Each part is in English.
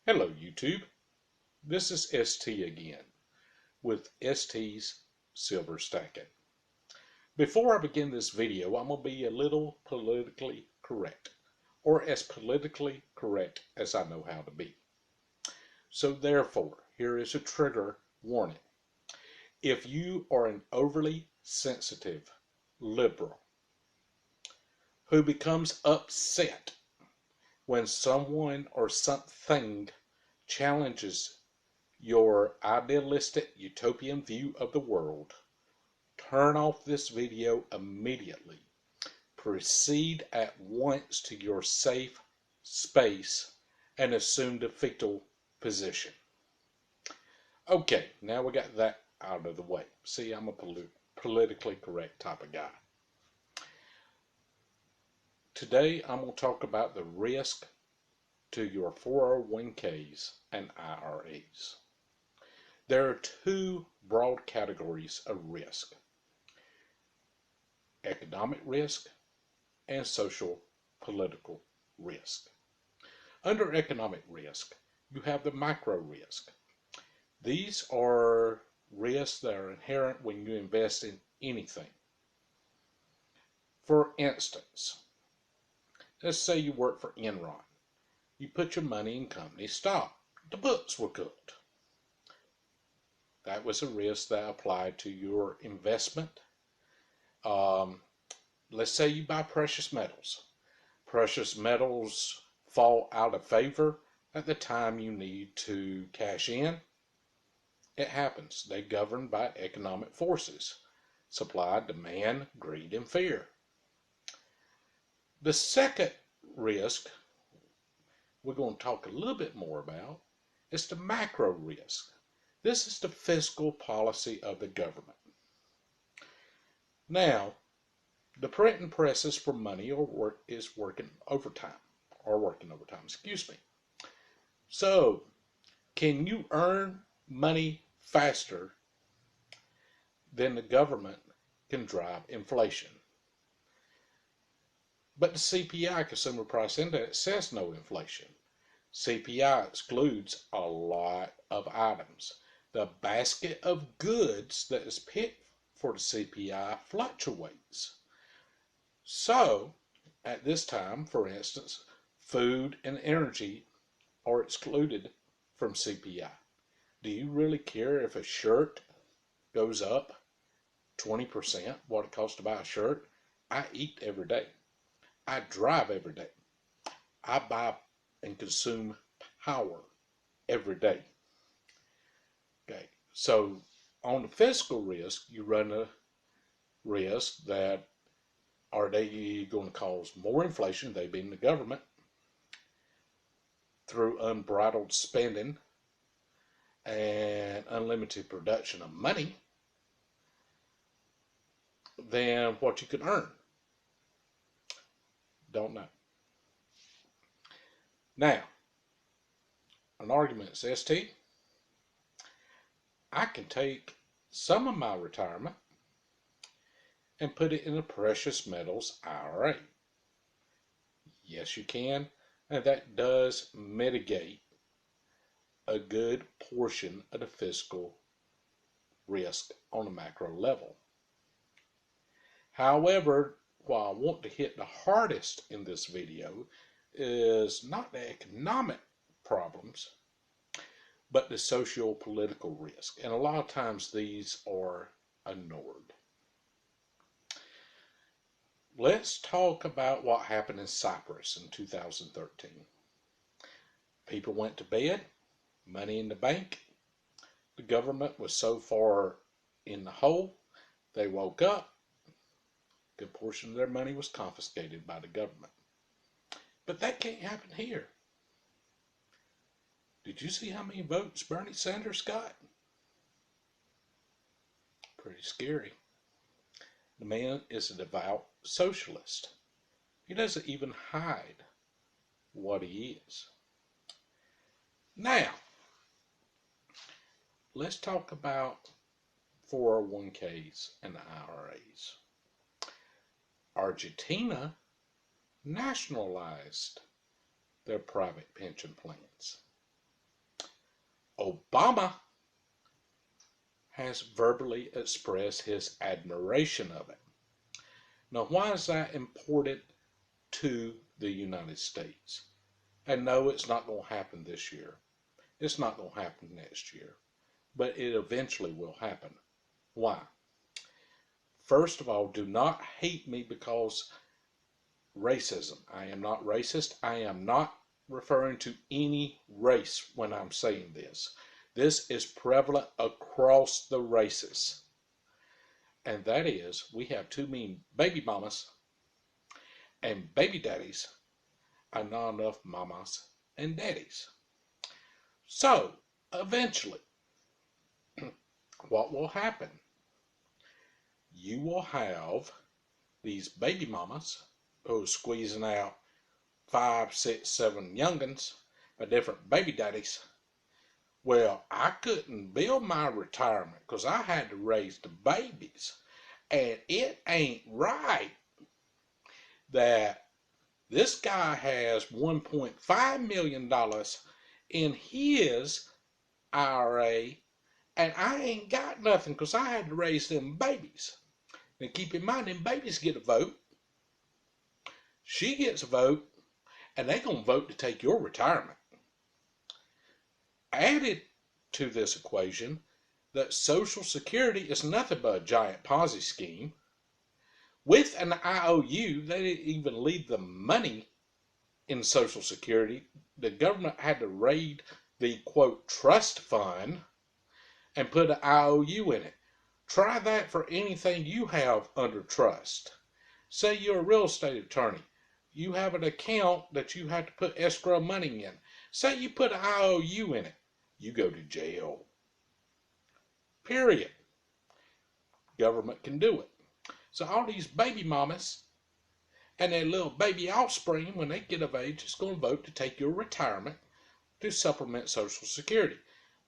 Hello YouTube, this is ST again with ST's Silver Stacking. Before I begin this video, I'm going to be a little politically correct, or as politically correct as I know how to be. So therefore, here is a trigger warning. If you are an overly sensitive liberal who becomes upset when someone or something challenges your idealistic utopian view of the world, turn off this video immediately. Proceed at once to your safe space and assume the fetal position. Okay, now we got that out of the way. See, I'm a politically correct type of guy. Today, I'm going to talk about the risk to your 401ks and IRAs. There are two broad categories of risk: economic risk and social political risk. Under economic risk, you have the micro risk. These are risks that are inherent when you invest in anything. For instance, let's say you work for Enron. You put your money in company stock. The books were good. That was a risk that applied to your investment. Let's say you buy precious metals. Precious metals fall out of favor at the time you need to cash in. It happens. They're governed by economic forces: supply, demand, greed, and fear. The second risk we're going to talk a little bit more about is the macro risk. This is the fiscal policy of the government. Now, the printing presses for money is working overtime. So, can you earn money faster than the government can drive inflation? But the CPI, Consumer Price Index, says no inflation. CPI excludes a lot of items. The basket of goods that is picked for the CPI fluctuates. So, at this time, for instance, food and energy are excluded from CPI. Do you really care if a shirt goes up 20%, what it costs to buy a shirt? I eat every day. I drive every day. I buy and consume power every day. Okay, so on the fiscal risk, you run a risk that are they going to cause more inflation, they being the government, through unbridled spending and unlimited production of money than what you can earn? Don't know. Now, an argument says, ST, I can take some of my retirement and put it in a precious metals IRA. Yes, you can, and that does mitigate a good portion of the fiscal risk on a macro level. However, what I want to hit the hardest in this video is not the economic problems, but the socio-political risk. And a lot of times these are ignored. Let's talk about what happened in Cyprus in 2013. People went to bed, money in the bank. The government was so far in the hole, they woke up. A good portion of their money was confiscated by the government. But that can't happen here. Did you see how many votes Bernie Sanders got? Pretty scary. The man is a devout socialist. He doesn't even hide what he is. Now, let's talk about 401ks and IRAs. Argentina nationalized their private pension plans. Obama has verbally expressed his admiration of it. Now, why is that important to the United States? And no, it's not going to happen this year. It's not going to happen next year. But it eventually will happen. Why? First of all, do not hate me because racism. I am not racist. I am not referring to any race when I'm saying this. This is prevalent across the races. And that is, we have too many baby mamas and baby daddies and not enough mamas and daddies. So, eventually, what will happen? You will have these baby mamas who are squeezing out 5, 6, 7 youngins of different baby daddies. Well, I couldn't build my retirement because I had to raise the babies. And it ain't right that this guy has $1.5 million in his IRA and I ain't got nothing because I had to raise them babies. Now keep in mind, them babies get a vote. She gets a vote, and they're going to vote to take your retirement. Added to this equation, that Social Security is nothing but a giant Ponzi scheme. With an IOU, they didn't even leave the money in Social Security. The government had to raid the, quote, trust fund and put an IOU in it. Try that for anything you have under trust. Say you're a real estate attorney. You have an account that you have to put escrow money in. Say you put an IOU in it. You go to jail. Period. Government can do it. So all these baby mamas and their little baby offspring, when they get of age, is going to vote to take your retirement to supplement Social Security.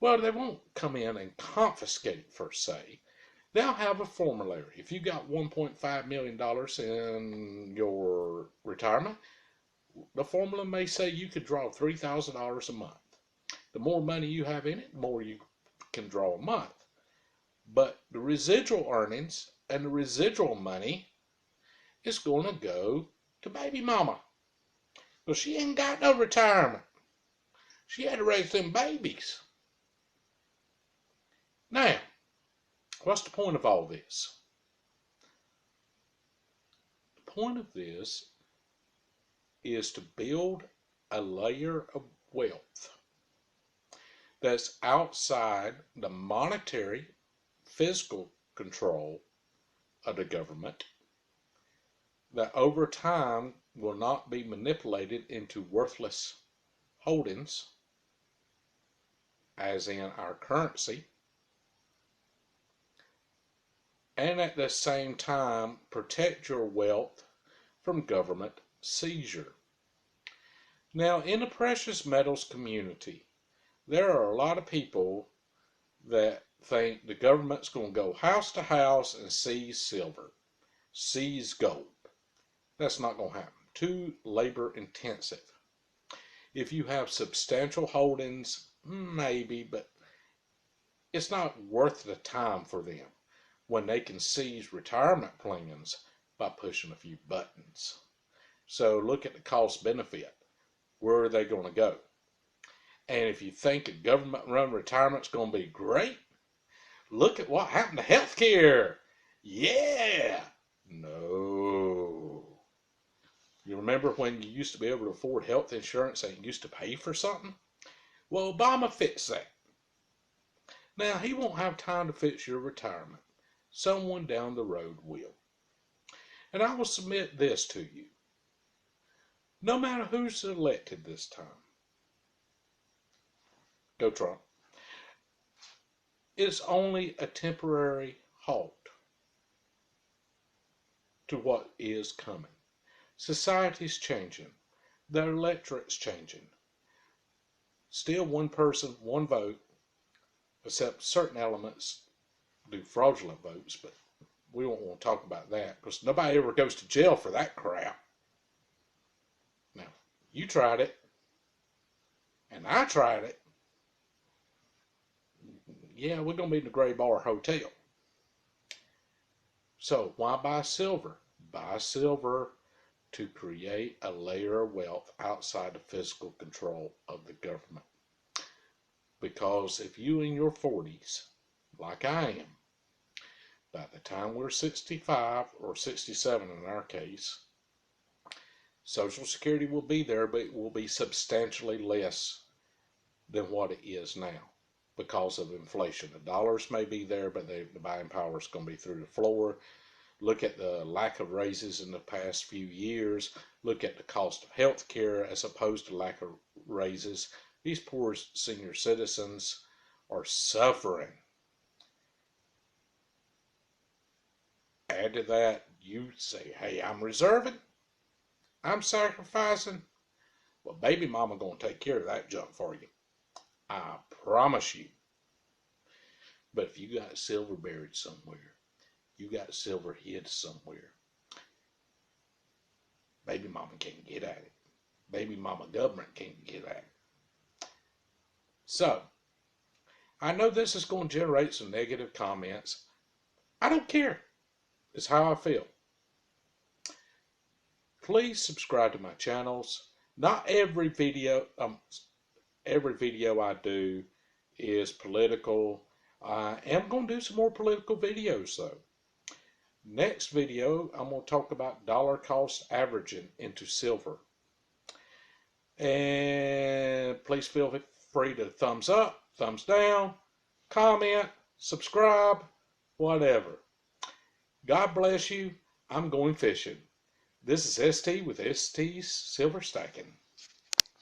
Well, they won't come in and confiscate it per se. They'll have a formulary. If you got $1.5 million in your retirement, the formula may say you could draw $3,000 a month. The more money you have in it, the more you can draw a month. But the residual earnings and the residual money is going to go to baby mama. Well, she ain't got no retirement. She had to raise them babies. Now, what's the point of all this? The point of this is to build a layer of wealth that's outside the monetary, fiscal control of the government, that over time will not be manipulated into worthless holdings, as in our currency, and at the same time protect your wealth from government seizure. Now, in the precious metals community, there are a lot of people that think the government's going to go house to house and seize silver, seize gold. That's not going to happen. Too labor intensive. If you have substantial holdings, maybe, but it's not worth the time for them when they can seize retirement plans by pushing a few buttons. So look at the cost benefit. Where are they going to go? And if you think a government-run retirement's going to be great, look at what happened to healthcare. Yeah. No. You remember when you used to be able to afford health insurance and you used to pay for something? Well, Obama fixed that. Now, he won't have time to fix your retirement. Someone down the road will. And I will submit this to you. No matter who's elected this time, go Trump, it's only a temporary halt to what is coming. Society's changing. The electorate's changing. Still one person, one vote, except certain elements do fraudulent votes, but we won't want to talk about that because nobody ever goes to jail for that crap. Now, you tried it, and I tried it, Yeah, we're going to be in the Gray Bar Hotel. So why buy silver? Buy silver to create a layer of wealth outside the physical control of the government. Because if you in your 40s, like I am, by the time we're 65 or 67 in our case, Social Security will be there, but it will be substantially less than what it is now because of inflation. The dollars may be there, but the buying power is going to be through the floor. Look at the lack of raises in the past few years. Look at the cost of health care as opposed to lack of raises. These poor senior citizens are suffering. Add to that, you say, hey, I'm reserving, I'm sacrificing. Well, baby mama gonna take care of that junk for you. I promise you. But if you got silver buried somewhere, you got silver hid somewhere, baby mama can't get at it. Baby mama government can't get at it. So, I know this is going to generate some negative comments. I don't care. It's how I feel. Please subscribe to my channels. Not every video I do is political. I am going to do some more political videos though. Next video, I'm going to talk about dollar cost averaging into silver. And please feel free to thumbs up, thumbs down, comment, subscribe, whatever. God bless you. I'm going fishing. This is ST with ST's Silver Stacking.